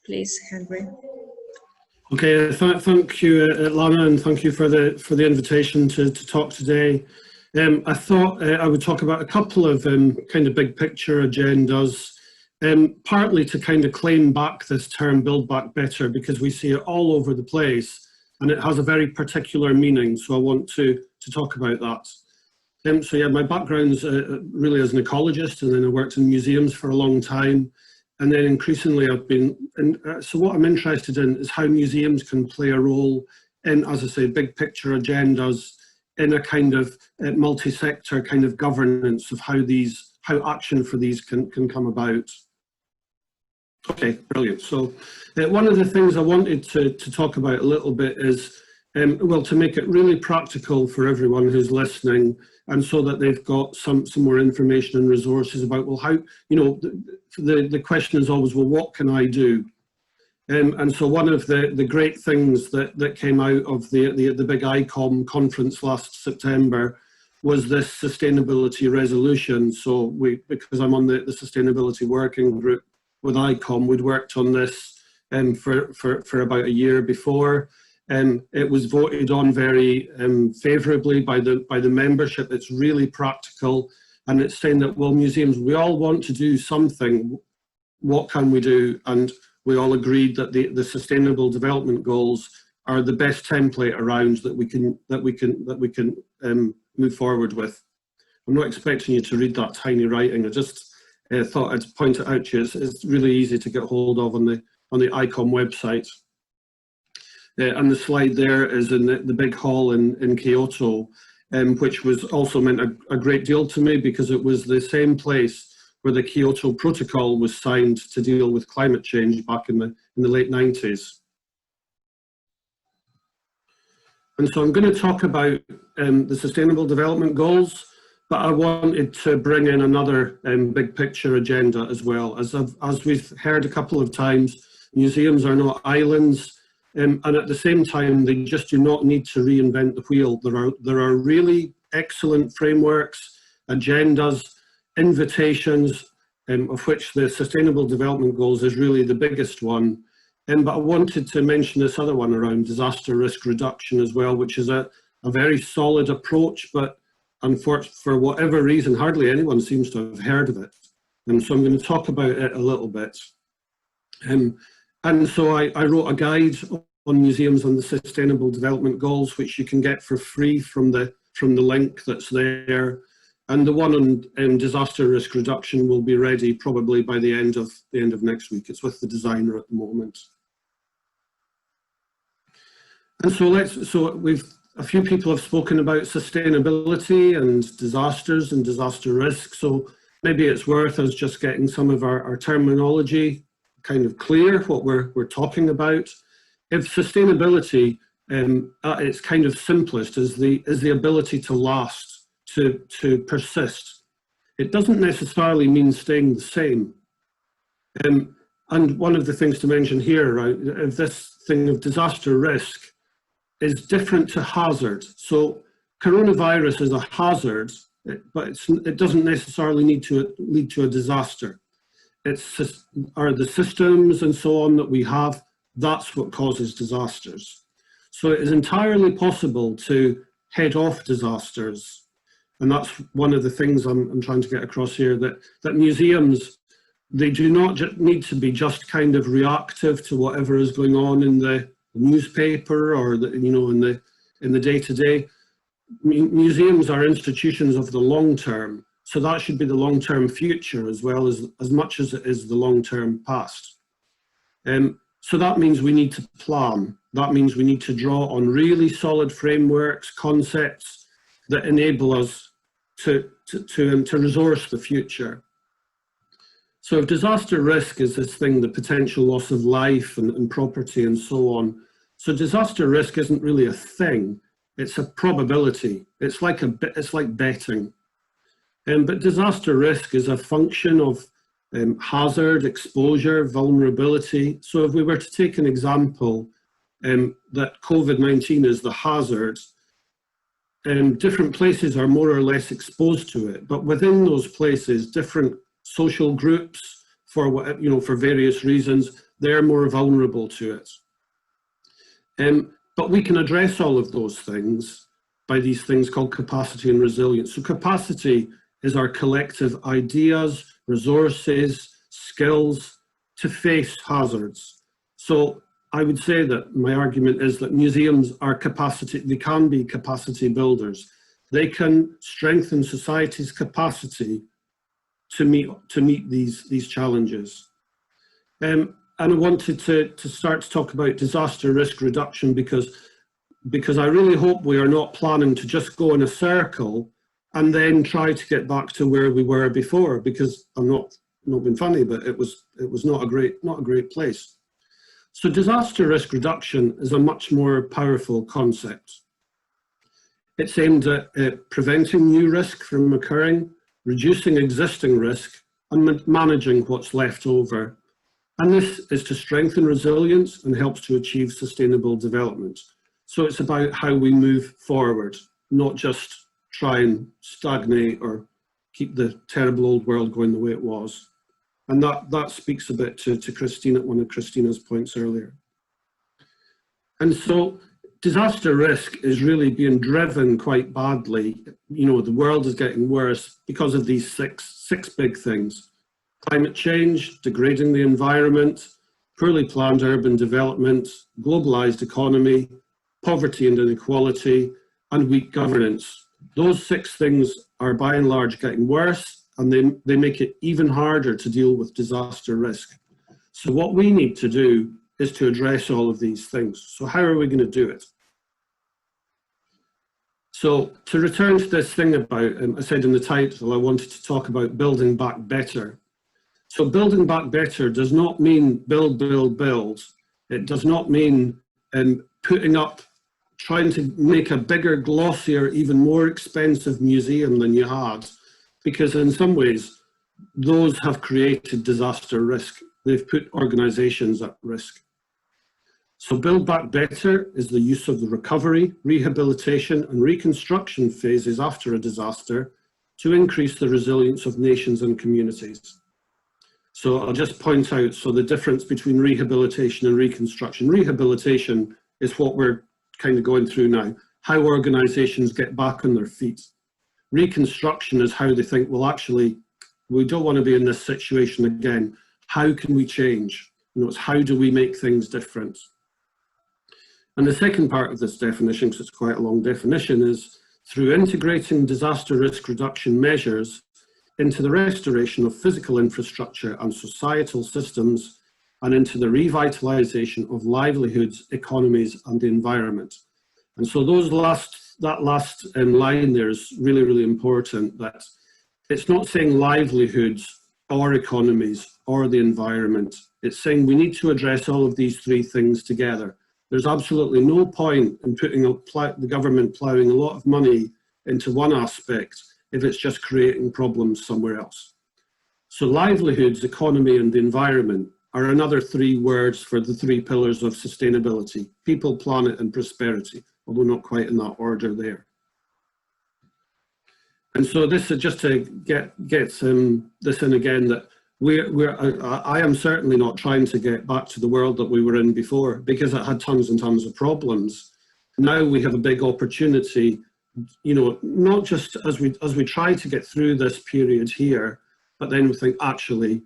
Please, Henry. Okay, thank you, Lana, and thank you for the invitation to talk today. I thought I would talk about a couple of kind of big picture agendas, partly to kind of claim back this term "Build Back Better" because we see it all over the place, and it has a very particular meaning. So I want to talk about that. So yeah, my background's really as an ecologist, and then I worked in museums for a long time. And then increasingly I've been, so what I'm interested in is how museums can play a role in, as I say, big picture agendas in a kind of multi-sector kind of governance of how action for these can come about. Okay, brilliant. So one of the things I wanted to talk about a little bit is, well, to make it really practical for everyone who's listening, and so that they've got some more information and resources about, well, how, you know, the question is always, well, what can I do? And so one of the great things that came out of the big ICOM conference last September was this sustainability resolution. So because I'm on the sustainability working group with ICOM, we'd worked on this for about a year before. It was voted on very favourably by the membership. It's really practical, and it's saying that, well, museums, we all want to do something. What can we do? And we all agreed that the Sustainable Development Goals are the best template around that we can move forward with. I'm not expecting you to read that tiny writing. I just thought I'd point it out to you. It's really easy to get hold of on the ICOM website. And the slide there is in the big hall in Kyoto, which was also meant a great deal to me because it was the same place where the Kyoto Protocol was signed to deal with climate change back in the late 90s. And so I'm going to talk about the Sustainable Development Goals, but I wanted to bring in another big picture agenda as well. As we've heard a couple of times, museums are not islands. And at the same time, they just do not need to reinvent the wheel. There are really excellent frameworks, agendas, invitations, of which the Sustainable Development Goals is really the biggest one. But I wanted to mention this other one around disaster risk reduction as well, which is a very solid approach, but unfortunately, for whatever reason, hardly anyone seems to have heard of it. And so I'm going to talk about it a little bit. And so I wrote a guide on museums on the Sustainable Development Goals, which you can get for free from the link that's there. And the one on disaster risk reduction will be ready probably by the end of next week. It's with the designer at the moment. And so a few people have spoken about sustainability and disasters and disaster risk. So maybe it's worth us just getting some of our terminology kind of clear, what we're talking about. If sustainability at its kind of simplest is the ability to last, to persist. It doesn't necessarily mean staying the same. And one of the things to mention here, right, of this thing of disaster risk is different to hazard. So coronavirus is a hazard, but it doesn't necessarily need to lead to a disaster. Are the systems and so on that we have, that's what causes disasters. So it is entirely possible to head off disasters. And that's one of the things I'm trying to get across here, that museums, they do not need to be just kind of reactive to whatever is going on in the newspaper or in the day-to-day. Museums are institutions of the long term. So that should be the long-term future as well as much as it is the long-term past. So that means we need to plan. That means we need to draw on really solid frameworks, concepts that enable us to resource the future. So if disaster risk is this thing, the potential loss of life and property and so on. So disaster risk isn't really a thing. It's a probability. It's like betting. But disaster risk is a function of hazard, exposure, vulnerability. So if we were to take an example that COVID-19 is the hazard, different places are more or less exposed to it. But within those places, different social groups, for various reasons, they're more vulnerable to it. But we can address all of those things by these things called capacity and resilience. So capacity is our collective ideas, resources, skills to face hazards. So I would say that my argument is that museums are capacity, they can be capacity builders. They can strengthen society's capacity to meet these challenges. And I wanted to start to talk about disaster risk reduction because I really hope we are not planning to just go in a circle and then try to get back to where we were before, because I'm not being funny, but it was not a great place. So disaster risk reduction is a much more powerful concept. It's aimed at preventing new risk from occurring, reducing existing risk, and managing what's left over. And this is to strengthen resilience and helps to achieve sustainable development. So it's about how we move forward, not just try and stagnate or keep the terrible old world going the way it was. And that speaks a bit to Christina, one of Christina's points earlier. And so disaster risk is really being driven quite badly. You know, the world is getting worse because of these six big things: climate change, degrading the environment, poorly planned urban development, globalized economy, poverty and inequality, and weak governance. Those 6 things are by and large getting worse, and they make it even harder to deal with disaster risk. So what we need to do is to address all of these things. So how are we going to do it? So to return to this thing about, I said in the title, I wanted to talk about building back better. So building back better does not mean build, build, build. It does not mean trying to make a bigger, glossier, even more expensive museum than you had, because in some ways, those have created disaster risk. They've put organizations at risk. So build back better is the use of the recovery, rehabilitation, and reconstruction phases after a disaster to increase the resilience of nations and communities. So I'll just point out, so the difference between rehabilitation and reconstruction. Rehabilitation is what we're kind of going through now, how organizations get back on their feet. Reconstruction is how they think, well, actually, we don't want to be in this situation again. How can we change? You know, it's how do we make things different? And the second part of this definition, because it's quite a long definition, is through integrating disaster risk reduction measures into the restoration of physical infrastructure and societal systems, and into the revitalization of livelihoods, economies, and the environment. And so that last line there is really, really important, that it's not saying livelihoods or economies or the environment. It's saying we need to address all of these 3 things together. There's absolutely no point in putting the government ploughing a lot of money into one aspect if it's just creating problems somewhere else. So livelihoods, economy, and the environment are another 3 words for the 3 pillars of sustainability: people, planet, and prosperity, although not quite in that order there. And so this is just to get this in again, that I am certainly not trying to get back to the world that we were in before, because it had tons and tons of problems. Now we have a big opportunity, you know, not just as we try to get through this period here, but then we think, actually,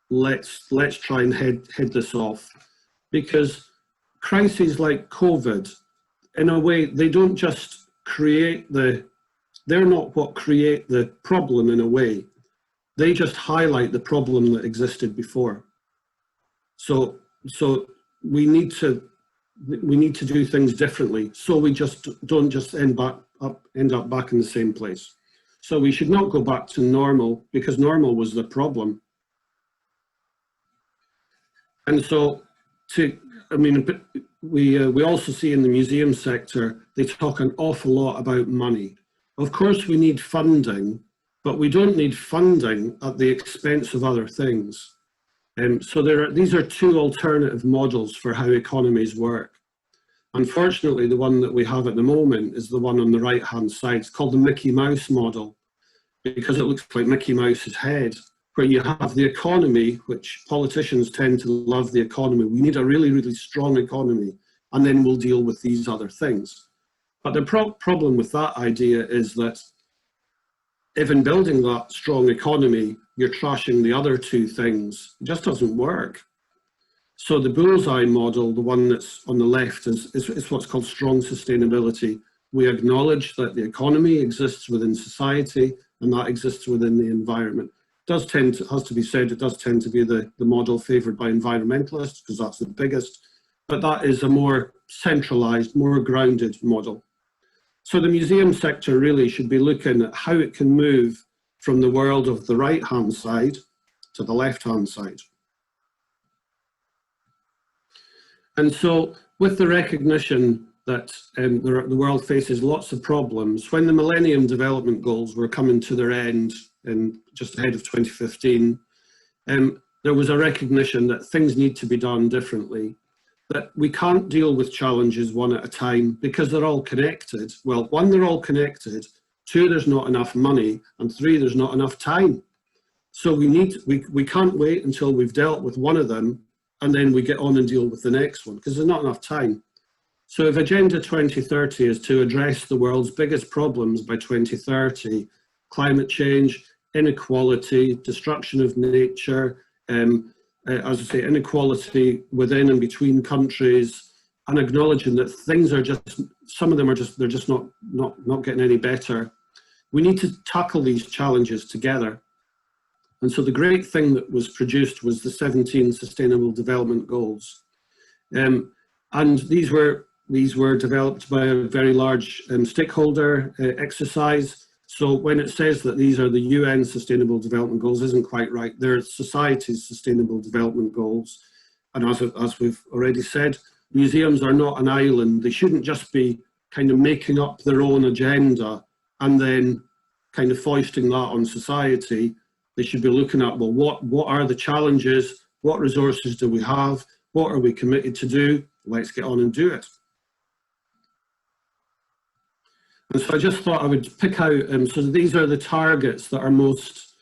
let's try and head this off, because crises like COVID, in a way, they don't just they're not what create the problem in a way. They just highlight the problem that existed before. So we need to do things differently, so we just don't just end up back in the same place. So we should not go back to normal, because normal was the problem. And so we also see in the museum sector, they talk an awful lot about money. Of course, we need funding, but we don't need funding at the expense of other things. So these are 2 alternative models for how economies work. Unfortunately, the one that we have at the moment is the one on the right-hand side. It's called the Mickey Mouse model, because it looks like Mickey Mouse's head. where you have the economy, which politicians tend to love the economy. We need a really, really strong economy, and then we'll deal with these other things. But the problem with that idea is that if in building that strong economy, you're trashing the other two things, it just doesn't work. So the bullseye model, the one that's on the left, is what's called strong sustainability. We acknowledge that the economy exists within society and that exists within the environment. Has to be said, it does tend to be the model favoured by environmentalists because that's the biggest, but that is a more centralised, more grounded model. So the museum sector really should be looking at how it can move from the world of the right-hand side to the left-hand side. And so with the recognition that the world faces lots of problems, when the Millennium Development Goals were coming to their end in just ahead of 2015, there was a recognition that things need to be done differently, that we can't deal with challenges one at a time because they're all connected. Well, one, they're all connected, two, there's not enough money, and three, there's not enough time. So we can't wait until we've dealt with one of them and then we get on and deal with the next one because there's not enough time. So if Agenda 2030 is to address the world's biggest problems by 2030, climate change, inequality, destruction of nature, as I say, inequality within and between countries, and acknowledging that things are just, some of them are just, they're just not getting any better. We need to tackle these challenges together. And so the great thing that was produced was the 17 Sustainable Development Goals. And these were developed by a very large stakeholder exercise. So when it says that these are the UN Sustainable Development Goals, isn't quite right. They're society's Sustainable Development Goals. And as we've already said, museums are not an island. They shouldn't just be kind of making up their own agenda and then kind of foisting that on society. They should be looking at, well, what are the challenges? What resources do we have? What are we committed to do? Let's get on and do it. And so I just thought I would pick out, so these are the targets that are most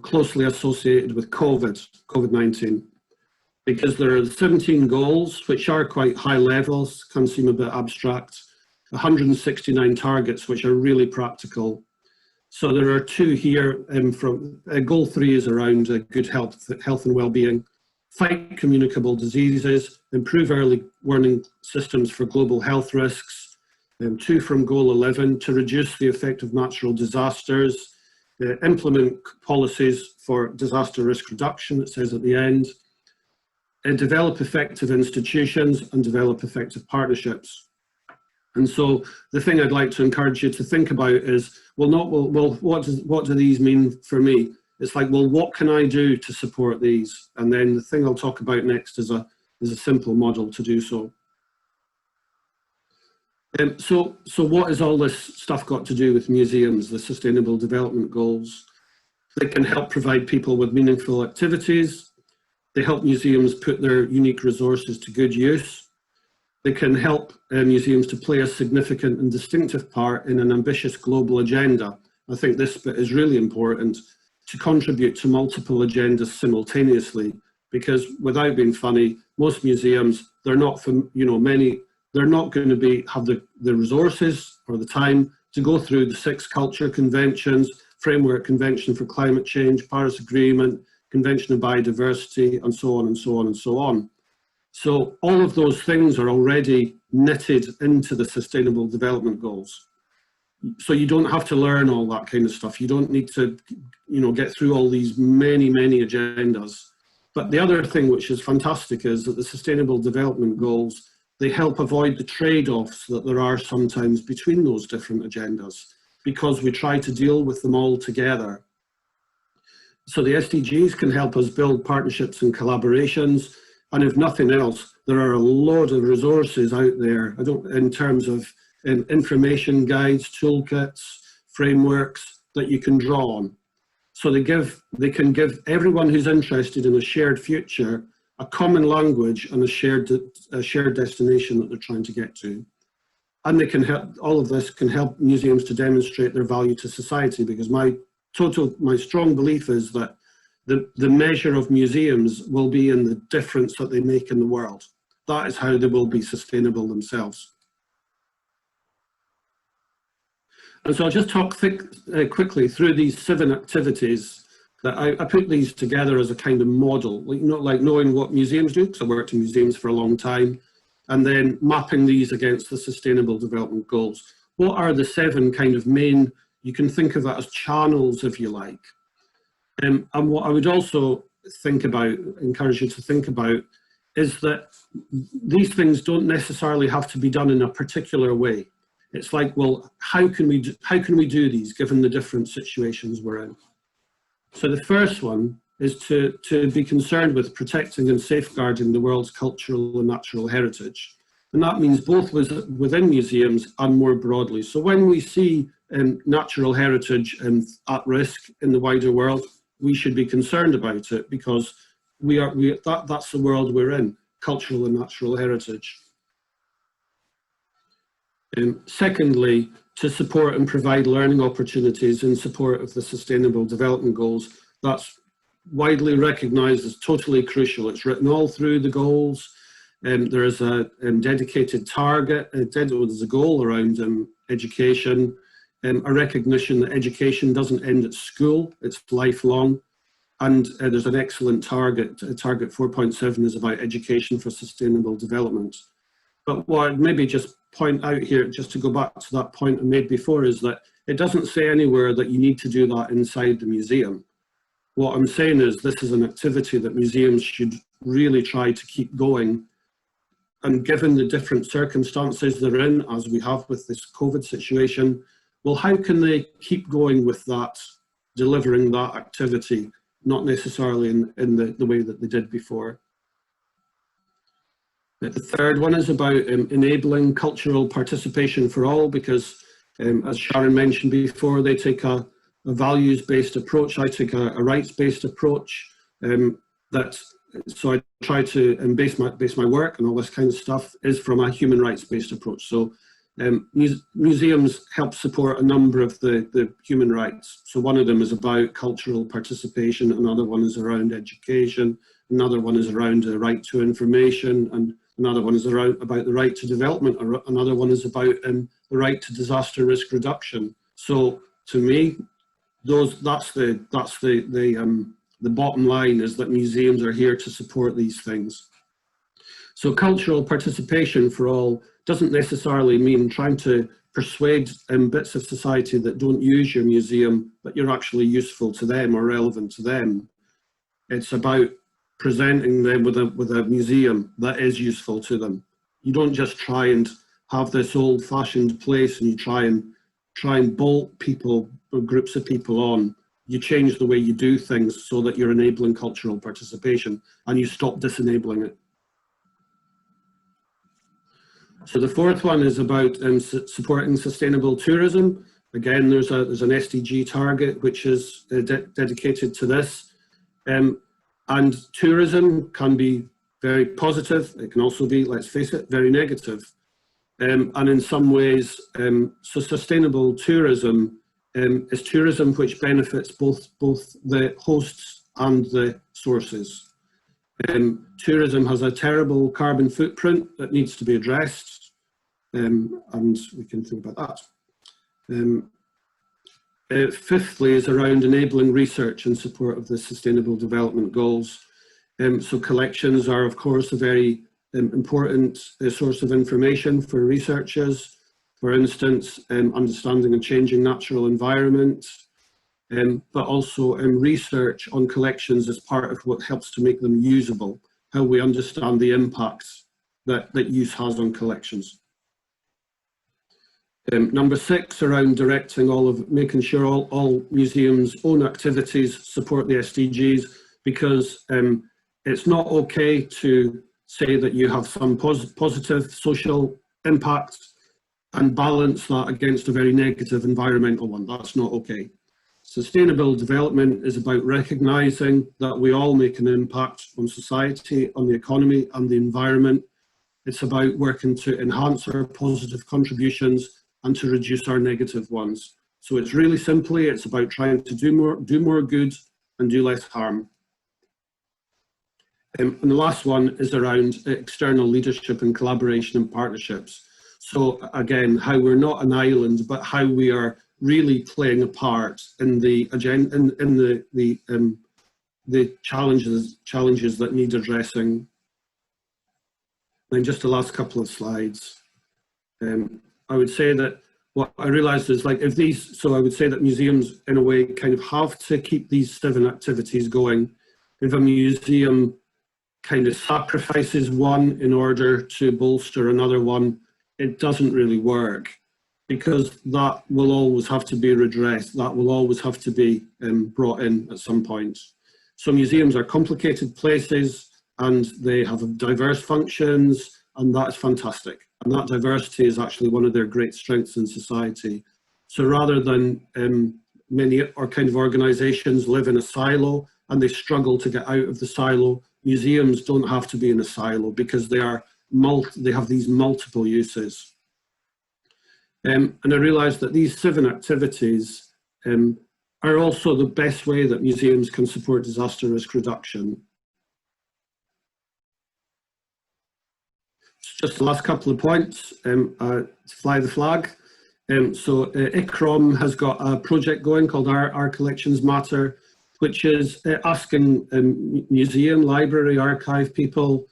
closely associated with COVID-19, because there are 17 goals, which are quite high levels, can seem a bit abstract, 169 targets, which are really practical. So there are two here from goal 3 is around good health and well-being, fight communicable diseases, improve early warning systems for global health risks. 2 from goal 11, to reduce the effect of natural disasters, implement policies for disaster risk reduction, it says at the end, develop effective institutions and develop effective partnerships. And so the thing I'd like to encourage you to think about is, what do these mean for me? It's like, well, what can I do to support these? And then the thing I'll talk about next is a simple model to do so. So what has all this stuff got to do with museums, the Sustainable Development Goals? They can help provide people with meaningful activities. They help museums put their unique resources to good use. They can help museums to play a significant and distinctive part in an ambitious global agenda. I think this bit is really important, to contribute to multiple agendas simultaneously, because without being funny, most museums, they're not, they're not going to have the resources or the time to go through the 6 culture conventions, Framework Convention for Climate Change, Paris Agreement, Convention of Biodiversity, and so on and so on and so on. So all of those things are already knitted into the Sustainable Development Goals. So you don't have to learn all that kind of stuff. You don't need to, get through all these many agendas. But the other thing which is fantastic is that the Sustainable Development Goals, they help avoid the trade-offs that there are sometimes between those different agendas, because we try to deal with them all together. So the SDGs can help us build partnerships and collaborations. And if nothing else, there are a lot of resources out there, in terms of information guides, toolkits, frameworks that you can draw on. So they can give everyone who's interested in a shared future a common language and a shared destination that they're trying to get to. And they can help, all of this can help museums to demonstrate their value to society, because my strong belief is that the measure of museums will be in the difference that they make in the world. That is how they will be sustainable themselves. And so I'll just talk quickly through these 7 activities that I put these together as a kind of model, like knowing what museums do, because I worked in museums for a long time, and then mapping these against the Sustainable Development Goals. What are the 7 kind of main, you can think of it as channels if you like. And what I would also think about, encourage you to think about, is that these things don't necessarily have to be done in a particular way. It's like, well, how can we do these given the different situations we're in? So the first one is to be concerned with protecting and safeguarding the world's cultural and natural heritage. And that means both within museums and more broadly. So when we see natural heritage at risk in the wider world, we should be concerned about it, because that's the world we're in, cultural and natural heritage. Secondly, to support and provide learning opportunities in support of the Sustainable Development Goals. That's widely recognised as totally crucial. It's written all through the goals. There is a dedicated target, there's a goal around education, a recognition that education doesn't end at school, it's lifelong. And there's an excellent target. Target 4.7 is about education for sustainable development. But what I'd maybe just point out here, just to go back to that point I made before, is that it doesn't say anywhere that you need to do that inside the museum. What I'm saying is this is an activity that museums should really try to keep going. And given the different circumstances they're in, as we have with this COVID situation, well, how can they keep going with that, delivering that activity, not necessarily in the way that they did before? The third one is about enabling cultural participation for all, because as Sharon mentioned before, they take a values-based approach. I take a rights-based approach. So I try to base my work and all this kind of stuff is from a human rights-based approach. So museums help support a number of the human rights. So one of them is about cultural participation, another one is around education, another one is around the right to information, and another one is about the right to development, another one is about the right to disaster risk reduction. So to me, that's the bottom line, is that museums are here to support these things. So cultural participation for all doesn't necessarily mean trying to persuade bits of society that don't use your museum that you're actually useful to them or relevant to them. It's about presenting them with a museum that is useful to them. You don't just try and have this old-fashioned place and you try and bolt people or groups of people on. You change the way you do things so that you're enabling cultural participation, and you stop disenabling it. So the fourth one is about supporting sustainable tourism. Again, there's an SDG target which is dedicated to this. And tourism can be very positive. It can also be, let's face it, very negative. And in some ways, so sustainable tourism is tourism which benefits both the hosts and the sources. Tourism has a terrible carbon footprint that needs to be addressed, and we can think about that. Fifthly is around enabling research in support of the Sustainable Development Goals. So collections are, of course, a very important source of information for researchers. For instance, understanding and changing natural environments, but also research on collections is part of what helps to make them usable, how we understand the impacts that use has on collections. Number 6, around directing making sure all museums' own activities support the SDGs, because it's not okay to say that you have some positive social impact and balance that against a very negative environmental one. That's not okay. Sustainable development is about recognising that we all make an impact on society, on the economy and the environment. It's about working to enhance our positive contributions and to reduce our negative ones. So it's really simply, it's about trying to do more good and do less harm. And the last one is around external leadership and collaboration and partnerships. So again, how we're not an island, but how we are really playing a part in the agenda, in the challenges that need addressing. And just the last couple of slides. I would say that what I realised is, like, if these, so I would say that museums in a way kind of have to keep these 7 activities going. If a museum kind of sacrifices one in order to bolster another one, it doesn't really work, because that will always have to be redressed, that will always have to be brought in at some point. So museums are complicated places and they have diverse functions, and that's fantastic. And that diversity is actually one of their great strengths in society. So rather than many kind of organisations live in a silo and they struggle to get out of the silo, museums don't have to be in a silo, because they have these multiple uses. And I realised that these 7 activities are also the best way that museums can support disaster risk reduction. Just the last couple of points to fly the flag. So ICROM has got a project going called Our Collections Matter, which is asking museum, library, archive people,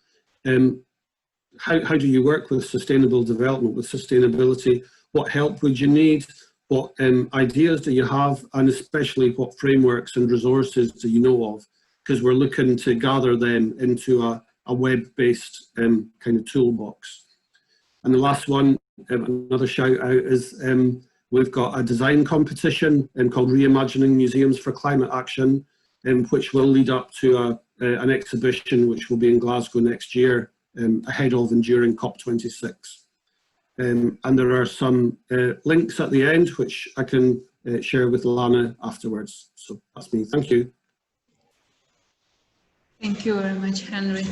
how do you work with sustainable development, with sustainability? What help would you need? What ideas do you have? And especially what frameworks and resources do you know of? Because we're looking to gather them into a web-based kind of toolbox. And the last one, another shout out, is we've got a design competition called Reimagining Museums for Climate Action, which will lead up to an exhibition which will be in Glasgow next year, ahead of and during COP26. And there are some links at the end which I can share with Lana afterwards. So that's me. Thank you. Thank you very much, Henry.